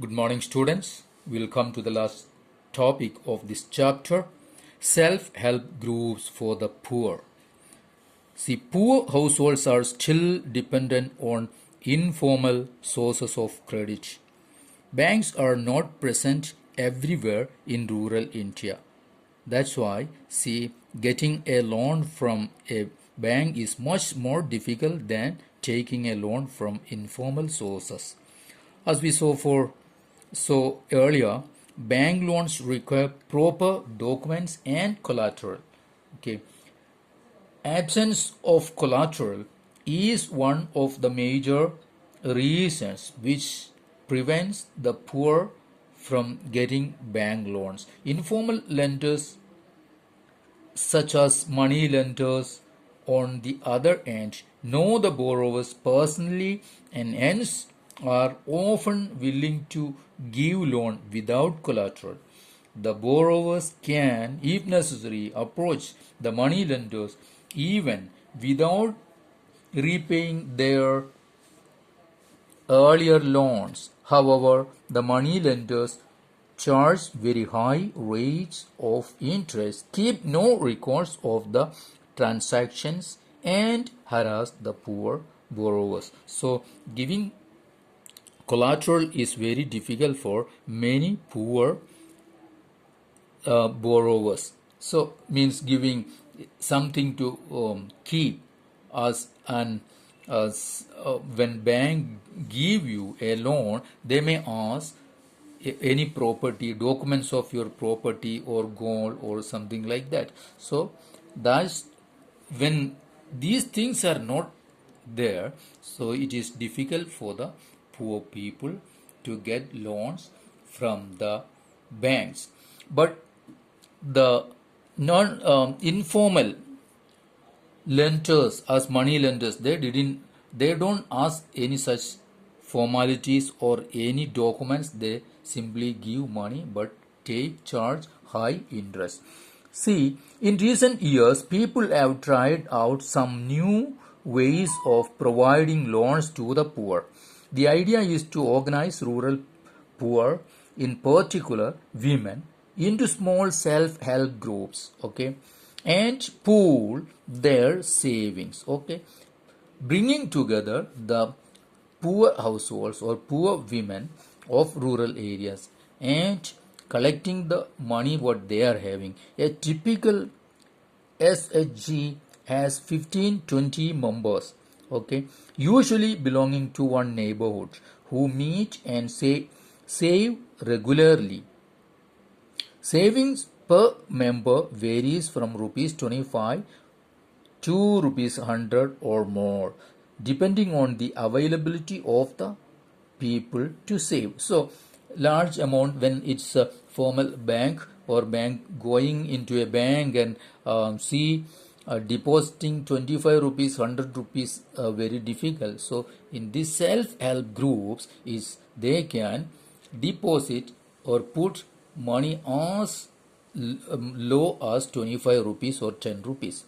Good morning, students. We'll come to the last topic of this chapter, self-help groups for the poor. See, poor households are still dependent on informal sources of credit. Banks are not present everywhere in rural India. That's why, see, getting a loan from a bank is much more difficult than taking a loan from informal sources. As we saw earlier, bank loans require proper documents and collateral. Okay, absence of collateral is one of the major reasons which prevents the poor from getting bank loans. Informal lenders such as money lenders on the other end know the borrowers personally and hence are often willing to give loan without collateral. The borrowers can, if necessary, approach the money lenders even without repaying their earlier loans. However, the money lenders charge very high rates of interest, keep no records of the transactions, and harass the poor borrowers. So, giving collateral is very difficult for many poor borrowers. So, means giving something to keep as an when bank give you a loan, they may ask any property, documents of your property or gold or something like that. So that's when these things are not there, so it is difficult for the poor people to get loans from the banks. But the non informal lenders as money lenders, they don't ask any such formalities or any documents. They simply give money but take charge high interest. See, in recent years people have tried out some new ways of providing loans to the poor. The idea is to organize rural poor, in particular women, into small self-help groups, okay, and pool their savings, okay, bringing together the poor households or poor women of rural areas and collecting the money what they are having. A typical SHG has 15-20 members, okay, usually belonging to one neighborhood, who meet and save regularly. Savings per member varies from rupees 25 to rupees 100 or more, depending on the availability of the people to save. So, large amount when it's a formal bank or bank going into a bank and see depositing 25 rupees 100 rupees very difficult. So in this self-help groups is they can deposit or put money as low as 25 rupees or 10 rupees.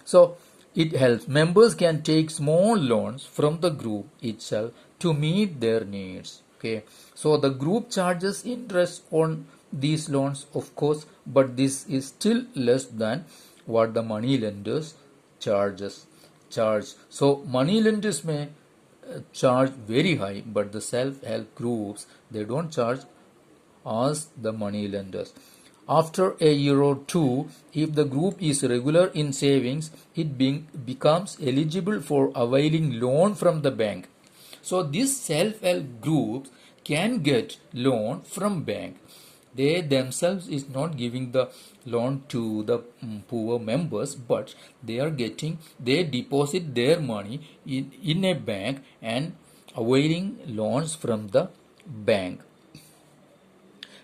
So it helps. Members can take small loans from the group itself to meet their needs. Okay. So the group charges interest on these loans, of course, but this is still less than what the money lenders charge. So money lenders may charge very high, but the self-help groups, they don't charge as the money lenders. After a year or two, if the group is regular in savings, it becomes eligible for availing loan from the bank. So these self-help groups can get loan from bank. They themselves is not giving the loan to the poor members, but they deposit their money in a bank and availing loans from the bank.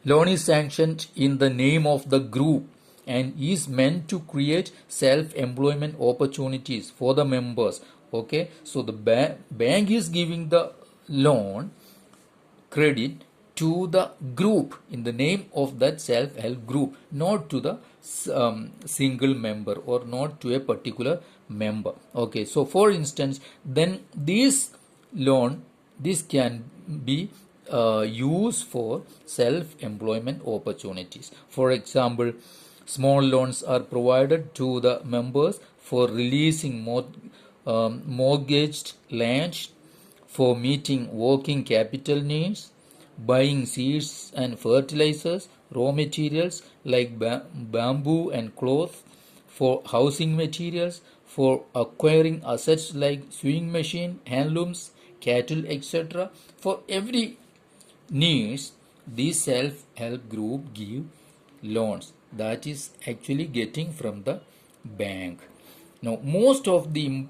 Loan is sanctioned in the name of the group and is meant to create self-employment opportunities for the members. Okay, so the bank is giving the loan credit to the group in the name of that self-help group, not to the single member or not to a particular member. Okay, so for instance, then this loan, this can be used for self-employment opportunities. For example, small loans are provided to the members for releasing mortgaged land, for meeting working capital needs, buying seeds and fertilizers, raw materials like bamboo and cloth, for housing materials, for acquiring assets like sewing machine, handlooms, cattle, etc. For every needs, these self-help group give loans, that is actually getting from the bank. Now most of the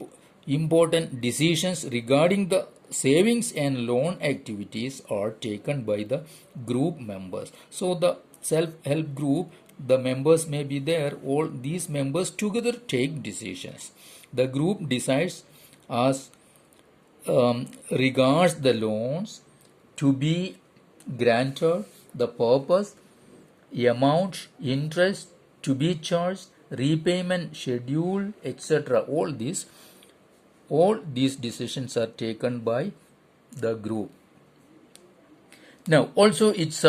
important decisions regarding the savings and loan activities are taken by the group members. So the self-help group, the members may be there, all these members together take decisions. The group decides as regards the loans to be granted, the purpose, amount, interest to be charged, repayment schedule, etc. All these decisions are taken by the group. Now also it's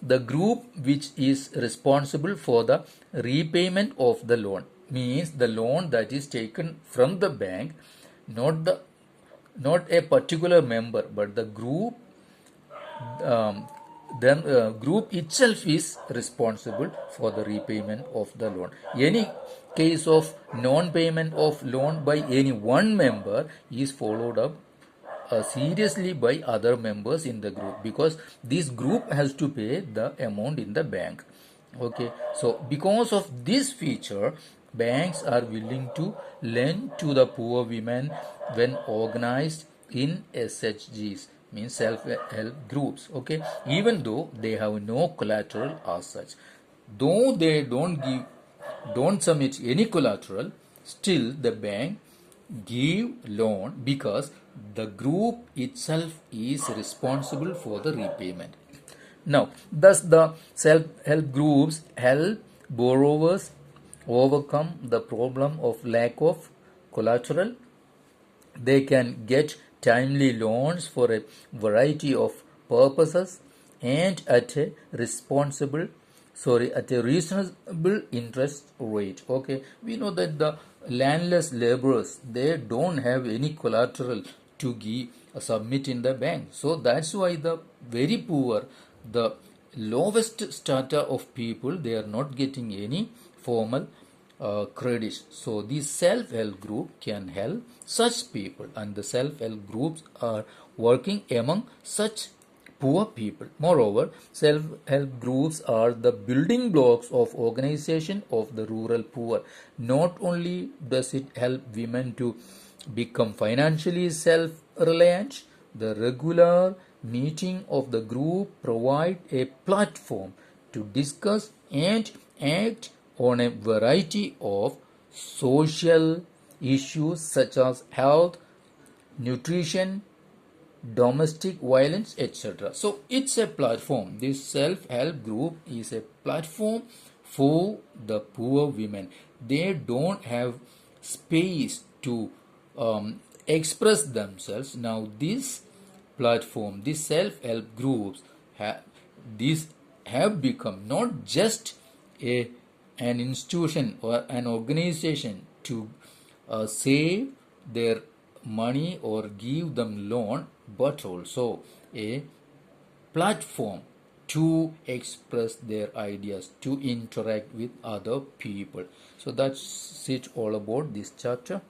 the group which is responsible for the repayment of the loan, means the loan that is taken from the bank, not a particular member, but the group. Then group itself is responsible for the repayment of the loan. Any case of non-payment of loan by any one member is followed up seriously by other members in the group, because this group has to pay the amount in the bank. Okay, so because of this feature, banks are willing to lend to the poor women when organized in SHGs, means self-help groups. Okay, even though they have no collateral as such, though they don't submit any collateral, still the bank give loan because the group itself is responsible for the repayment. Now, thus the self-help groups help borrowers overcome the problem of lack of collateral. They can get timely loans for a variety of purposes and at a reasonable interest rate. Okay, we know that the landless laborers, they don't have any collateral to give submit in the bank, so that's why the very poor, the lowest strata of people, they are not getting any formal credits. So the self-help group can help such people, and the self-help groups are working among such poor people. Moreover, self-help groups are the building blocks of organization of the rural poor. Not only does it help women to become financially self-reliant, the regular meeting of the group provide a platform to discuss and act on a variety of social issues such as health, nutrition, domestic violence, etc. So it's a platform. This self-help group is a platform for the poor women. They don't have space to express themselves. Now this platform, these self-help groups these have become not just an institution or an organization to save their money or give them loan, but also a platform to express their ideas, to interact with other people. So that's it all about this chapter.